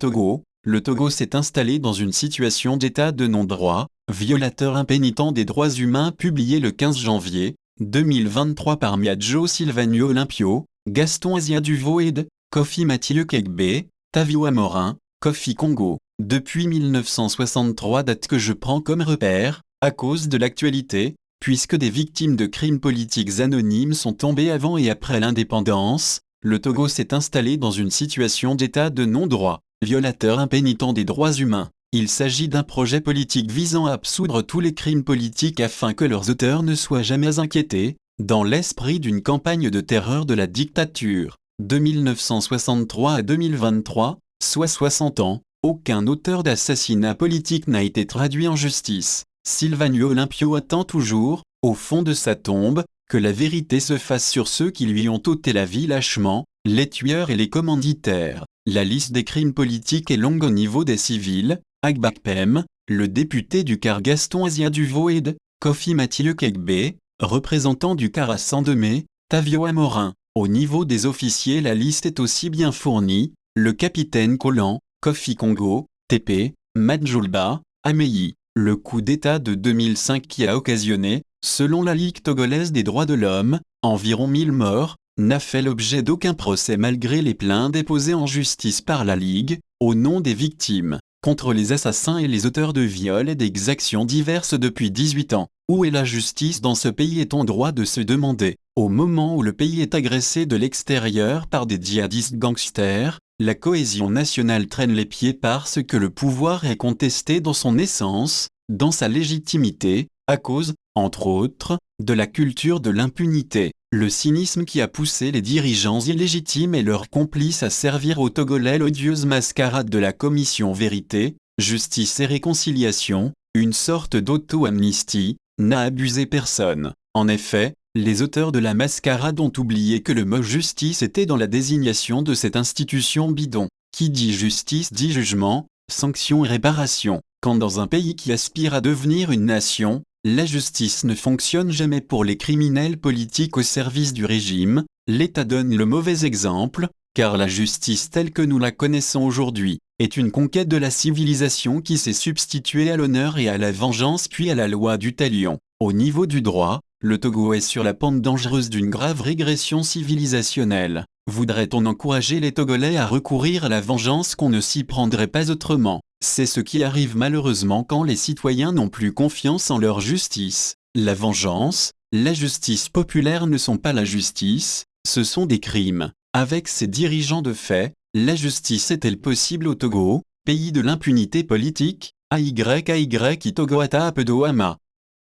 Togo, le Togo s'est installé dans une situation d'état de non-droit, violateur impénitent des droits humains publié le 15 janvier 2023 par Miadjo Sylvanio Olympio, Gaston Asia-Duvoed, Kofi Mathieu Kegbe, Tavio Amorin, Kofi Congo. Depuis 1963, date que je prends comme repère, à cause de l'actualité, puisque des victimes de crimes politiques anonymes sont tombées avant et après l'indépendance, le Togo s'est installé dans une situation d'état de non-droit, violateur impénitent des droits humains. Il s'agit d'un projet politique visant à absoudre tous les crimes politiques afin que leurs auteurs ne soient jamais inquiétés, dans l'esprit d'une campagne de terreur de la dictature. De 1963 à 2023, soit 60 ans, aucun auteur d'assassinat politique n'a été traduit en justice. Sylvanio Olympio attend toujours, au fond de sa tombe, que la vérité se fasse sur ceux qui lui ont ôté la vie lâchement, les tueurs et les commanditaires. La liste des crimes politiques est longue au niveau des civils. Agbakpem, le député du CAR Gaston Asia-Duvoed, Kofi Mathieu Kegbe, représentant du CAR à Saint-Demé, Tavio Amorin. Au niveau des officiers, la liste est aussi bien fournie, le capitaine Kolan, Kofi Congo, TP, Madjoulba, Ameyi. Le coup d'État de 2005 qui a occasionné, selon la Ligue togolaise des droits de l'homme, environ 1000 morts, n'a fait l'objet d'aucun procès malgré les plaintes déposées en justice par la Ligue, au nom des victimes, contre les assassins et les auteurs de viols et d'exactions diverses depuis 18 ans. Où est la justice dans ce pays, est-on droit de se demander. Au moment où le pays est agressé de l'extérieur par des djihadistes gangsters, la cohésion nationale traîne les pieds parce que le pouvoir est contesté dans son essence, dans sa légitimité, à cause, entre autres, de la culture de l'impunité. Le cynisme qui a poussé les dirigeants illégitimes et leurs complices à servir aux Togolais l'odieuse mascarade de la commission Vérité, Justice et Réconciliation, une sorte d'auto-amnistie, n'a abusé personne. En effet, les auteurs de la mascarade ont oublié que le mot justice était dans la désignation de cette institution bidon. Qui dit justice dit jugement, sanction et réparation. Quand dans un pays qui aspire à devenir une nation, la justice ne fonctionne jamais pour les criminels politiques au service du régime, l'État donne le mauvais exemple, car la justice telle que nous la connaissons aujourd'hui est une conquête de la civilisation qui s'est substituée à l'honneur et à la vengeance puis à la loi du talion. Au niveau du droit, le Togo est sur la pente dangereuse d'une grave régression civilisationnelle. Voudrait-on encourager les Togolais à recourir à la vengeance qu'on ne s'y prendrait pas autrement? C'est ce qui arrive malheureusement quand les citoyens n'ont plus confiance en leur justice. La vengeance, la justice populaire ne sont pas la justice, ce sont des crimes. Avec ces dirigeants de fait, la justice est-elle possible au Togo, pays de l'impunité politique? Togo Ata Apedoama.